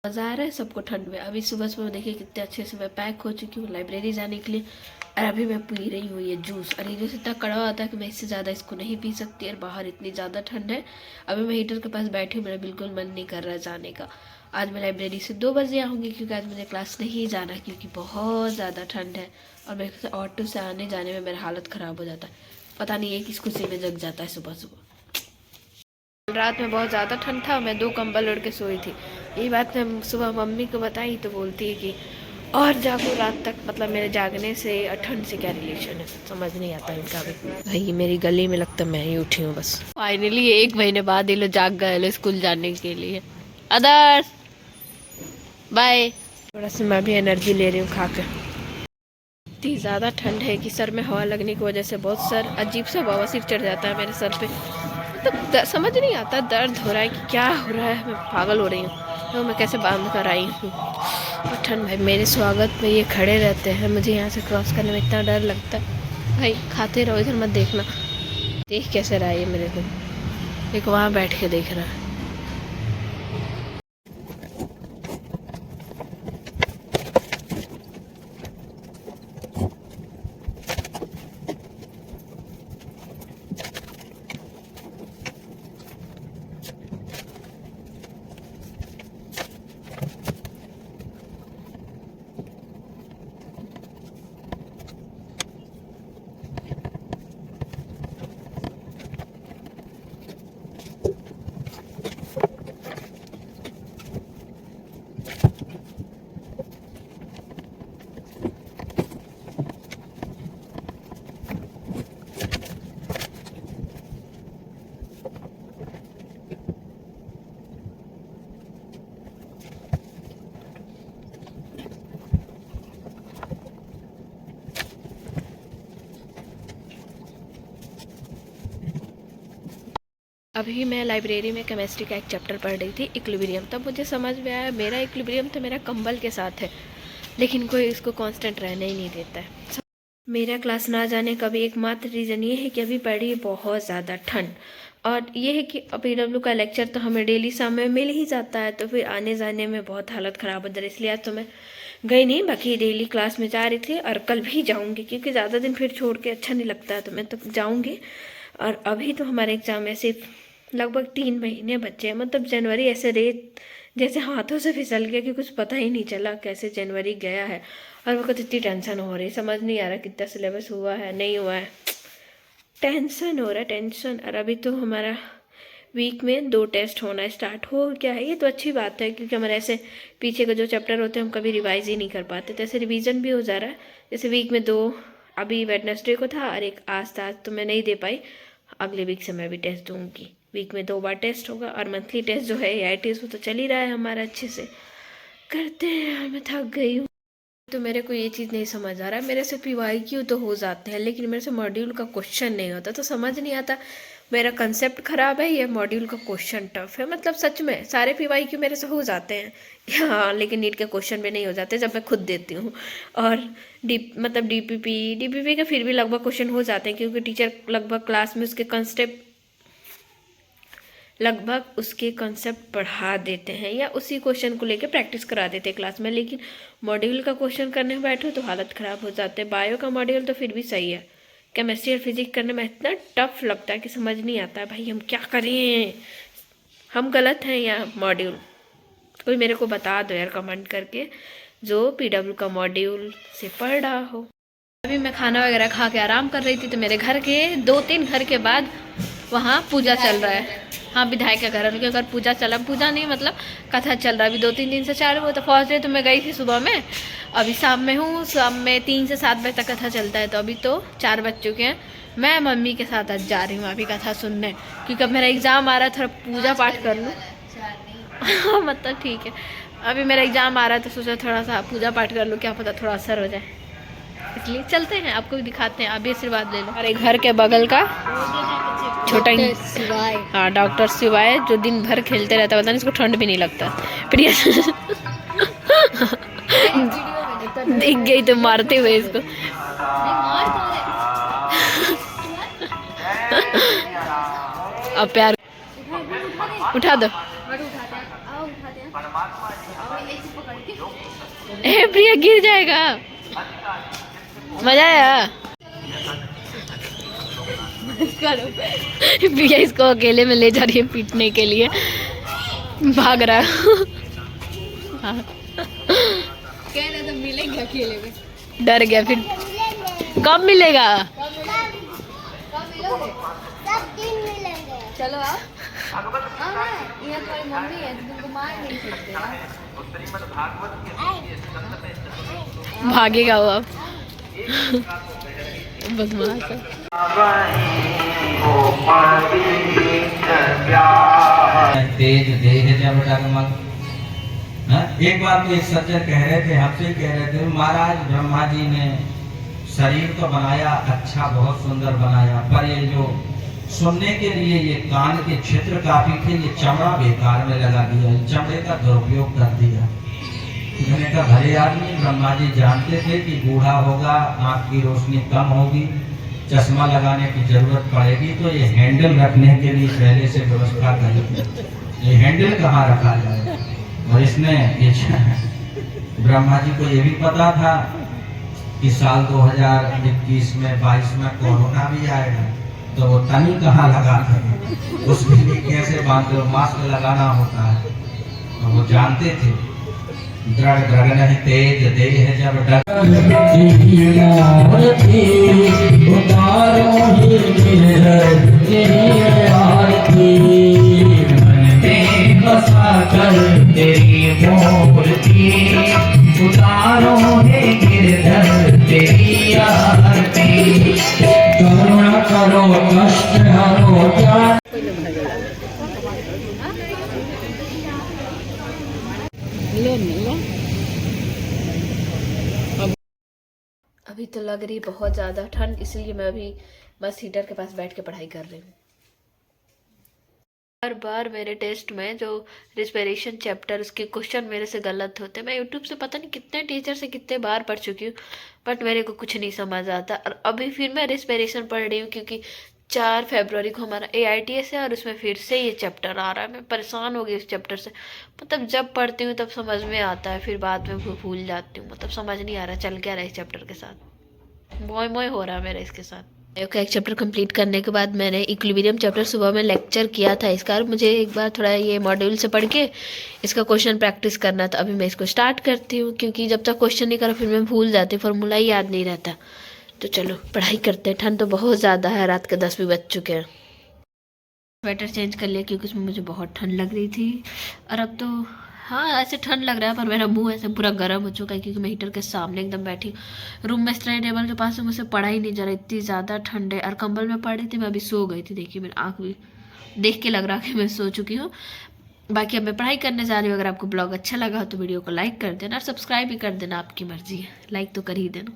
मज़ा आ रहा है सबको ठंड में। अभी सुबह सुबह देखिए कितने अच्छे से मैं पैक हो चुकी हूँ लाइब्रेरी जाने के लिए। और अभी मैं पी रही हूँ ये जूस। और ये जूस इतना कड़वा आता है कि मैं इससे ज़्यादा इसको नहीं पी सकती। और बाहर इतनी ज़्यादा ठंड है। अभी मैं हीटर के पास बैठी हूँ, मेरा बिल्कुल मन नहीं कर रहा है जाने का। आज मैं लाइब्रेरी से 2 बजे आऊँगी क्योंकि आज मुझे क्लास नहीं जाना क्योंकि बहुत ज़्यादा ठंड है। और मेरे ऑटो से आने जाने में मेरा हालत ख़राब हो जाता है। पता नहीं है किस खुशी में जग जाता है सुबह सुबह। रात में बहुत ज़्यादा ठंड था, मैं 2 कंबल ओढ़ के सोई थी। यही बात मैं सुबह मम्मी को बताई तो बोलती है कि और जागो रात तक। मतलब मेरे जागने से और ठंड से क्या रिलेशन है, समझ नहीं आता इनका भी। भाई मेरी गली में लगता मैं ही उठी हूँ बस। फाइनली 1 महीने बाद ये लोग जाग गए लो स्कूल जाने के लिए। Others bye. थोड़ा सा मैं भी एनर्जी ले रही हूँ खा कर। इतनी ज़्यादा ठंड है कि सर में हवा लगने की वजह से बहुत सर अजीब सा बवासीर चढ़ जाता है मेरे सर पे। तो समझ नहीं आता दर्द हो रहा है कि क्या हो रहा है। मैं पागल हो रही हूँ तो मैं कैसे बांध कर आई हूँ। और ठंड भाई मेरे स्वागत में ये खड़े रहते हैं, मुझे यहाँ से क्रॉस करने में इतना डर लगता है। भाई खाते रहो, इधर मत देखना। देख कैसे रहा है ये मेरे को, एक वहाँ बैठ के देख रहा है। अभी मैं लाइब्रेरी में केमिस्ट्री का एक चैप्टर पढ़ रही थी, इक्विलिब्रियम। तब मुझे समझ में आया मेरा इक्विलिब्रियम तो मेरा कंबल के साथ है, लेकिन कोई इसको कांस्टेंट रहने ही नहीं देता है। मेरा क्लास ना जाने का भी एकमात्र रीज़न ये है कि अभी पड़ी है बहुत ज़्यादा ठंड। और ये है कि PW का लेक्चर तो हमें डेली शाम में मिल ही जाता है, तो फिर आने जाने में बहुत हालत ख़राब हो जा रही है। इसलिए आज तो मैं गई नहीं, बाकी डेली क्लास में जा रही थी और कल भी जाऊंगी क्योंकि ज़्यादा दिन फिर छोड़ के अच्छा नहीं लगता है, तो मैं तो जाऊंगी। और अभी तो हमारे एग्ज़ाम ऐसे लगभग 3 महीने बच्चे हैं। मतलब जनवरी ऐसे रेत जैसे हाथों से फिसल गया कि कुछ पता ही नहीं चला कैसे जनवरी गया है। और मेरे को इतनी टेंशन हो रही, समझ नहीं आ रहा कितना सिलेबस हुआ है नहीं हुआ है। टेंशन हो रहा है टेंशन। और अभी तो हमारा वीक में 2 टेस्ट होना स्टार्ट हो गया है। ये तो अच्छी बात है क्योंकि हमारे ऐसे पीछे के जो चैप्टर होते हैं हम कभी रिवाइज ही नहीं कर पाते, तो ऐसे रिवीजन भी हो जा रहा है। जैसे वीक में 2 अभी वेडनेसडे को था और एक आज था, आज तो मैं नहीं दे पाई। अगले वीक से मैं भी टेस्ट दूंगी। वीक में 2 बार टेस्ट होगा। और मंथली टेस्ट जो है AITs वो तो चल ही रहा है हमारा, अच्छे से करते हैं। मैं थक गई हूँ। तो मेरे को ये चीज़ नहीं समझ आ रहा है, मेरे से PYQ तो हो जाते हैं लेकिन मेरे से मॉड्यूल का क्वेश्चन नहीं होता। तो समझ नहीं आता मेरा कंसेप्ट ख़राब है या मॉड्यूल का क्वेश्चन टफ है। मतलब सच में सारे PYQ मेरे से हो जाते हैं हाँ, लेकिन नीट के क्वेश्चन भी नहीं हो जाते जब मैं खुद देती हूँ। और मतलब DPP का फिर भी लगभग क्वेश्चन हो जाते हैं क्योंकि टीचर लगभग क्लास में उसके कंसेप्ट पढ़ा देते हैं या उसी क्वेश्चन को लेके प्रैक्टिस करा देते हैं क्लास में। लेकिन मॉड्यूल का क्वेश्चन करने में बैठो तो हालत ख़राब हो जाते हैं। बायो का मॉड्यूल तो फिर भी सही है, केमिस्ट्री और फिजिक्स करने में इतना टफ लगता है कि समझ नहीं आता है भाई हम क्या करें, हम गलत हैं या मॉड्यूल। कोई मेरे को बता दो यार कमेंट करके जो PW का मॉड्यूल से पढ़ रहा हो। अभी मैं खाना वगैरह खा के आराम कर रही थी तो मेरे घर के 2-3 घर के बाद वहाँ पूजा चल रहा है। हाँ, विधायक के घर उनके घर पूजा चला, पूजा नहीं मतलब कथा चल रहा है। अभी 2-3 दिन से चालू हुआ। तो फर्स्ट डे तो मैं गई थी सुबह में, अभी शाम में हूँ। शाम में 3 से 7 बजे तक कथा चलता है। तो अभी तो 4 बज चुके हैं। मैं मम्मी के साथ आज जा रही हूँ अभी कथा सुनने क्योंकि अब मेरा एग्ज़ाम आ रहा है, थोड़ा पूजा पाठ कर लूँ हाँ मतलब ठीक है, अभी मेरा एग्ज़ाम आ रहा है तो सोचा थोड़ा सा पूजा पाठ कर लूँ, क्या पता थोड़ा असर हो जाए। इसलिए चलते हैं, आपको भी दिखाते हैं, आप भी आशीर्वाद ले लो। हमारे घर के बगल का छोटा शिवाय, हाँ डॉक्टर शिवाय, जो दिन भर खेलते रहता है, पता नहीं इसको ठंड भी नहीं लगता। प्रिया दिख गई तो मारते हुए इसको अब प्यार उठा दो। ए प्रिया गिर जाएगा। मजा आया। प्रिया इसको अकेले में ले जा रही है पीटने के लिए, भाग रहा है। कह रहे तो मिलेंगे अकेले में, डर गया फिर। कब मिलेगा? चलो आप ये तुम्हारी मम्मी है तो तुमको मार नहीं सकते। भागेगा वो अब। बदमाश है। तेज देह जब डगमग। एक बार तो एक सज्जन कह रहे थे, हमसे कह रहे थे, महाराज ब्रह्मा जी ने शरीर तो बनाया अच्छा, बहुत सुंदर बनाया, पर ये जो सुनने के लिए ये कान के क्षेत्र काफी थे, ये चमड़ा बेकार में लगा दिया, चमड़े का दुरुपयोग कर दिया। मैंने कहा भले आदमी, ब्रह्मा जी जानते थे कि बूढ़ा होगा, आँख की रोशनी कम होगी, चश्मा लगाने की जरूरत पड़ेगी, तो ये हैंडल रखने के लिए पहले से व्यवस्था करी थी। ये हैंडल कहाँ रखा जाए? और इसने ब्रह्मा जी को ये भी पता था कि साल 2021 में 22 में कोरोना भी आएगा, तो वो तनी कहाँ लगा था, उसके लिए कैसे बांधो, मास्क लगाना होता है, तो वो जानते थे। दृढ़ गगन तेज देह जब तेरी मूर्ति उतारो हे गिरधर तेरी आरती, करुणा करो कष्ट हरो जान। अभी तो लग रही बहुत ज़्यादा ठंड, इसलिए मैं अभी बस हीटर के पास बैठ के पढ़ाई कर रही हूँ। हर बार मेरे टेस्ट में जो रिस्पिरेशन चैप्टर उसके क्वेश्चन मेरे से गलत होते, मैं यूट्यूब से पता नहीं कितने टीचर से कितने बार पढ़ चुकी हूँ, बट मेरे को कुछ नहीं समझ आता। और अभी फिर मैं रिस्पिरेशन पढ़ रही हूँ क्योंकि 4 फरवरी को हमारा AITS है और उसमें फिर से ये चैप्टर आ रहा है। मैं परेशान हो गई इस चैप्टर से, मतलब जब पढ़ती हूँ तब समझ में आता है, फिर बाद में भूल जाती हूँ, मतलब समझ नहीं आ रहा चल क्या रहा है इस चैप्टर के साथ, मोय मोय हो रहा है मेरा इसके साथ। का एक चैप्टर कंप्लीट करने के बाद मैंने इक्विलिब्रियम चैप्टर सुबह में लेक्चर किया था इसका, मुझे एक बार थोड़ा ये मॉड्यूल से पढ़ के इसका क्वेश्चन प्रैक्टिस करना था। अभी मैं इसको स्टार्ट करती हूँ क्योंकि जब तक क्वेश्चन नहीं करा फिर मैं भूल जाती, फार्मूला ही याद नहीं रहता। तो चलो पढ़ाई करते हैं। ठंड तो बहुत ज़्यादा है, रात के 10 भी बज चुके हैं। स्वेटर चेंज कर लिया क्योंकि उसमें मुझे बहुत ठंड लग रही थी, और अब तो हाँ ऐसे ठंड लग रहा है, पर मेरा मुंह ऐसे पूरा गर्म हो चुका है क्योंकि मैं हीटर के सामने एकदम बैठी रूम में, स्टडी टेबल के पास से मुझसे पढ़ा ही नहीं जा रहा, इतनी ज़्यादा ठंड है। और कंबल में पड़ रही थी, मैं अभी सो गई थी। देखिए मेरी आँख भी देख के लग रहा कि मैं सो चुकी हूँ। बाकी अब मैं पढ़ाई करने जा रही हूँ। अगर आपको ब्लॉग अच्छा लगा तो वीडियो को लाइक कर देना और सब्सक्राइब भी कर देना, आपकी मर्जी है, लाइक तो कर ही देना।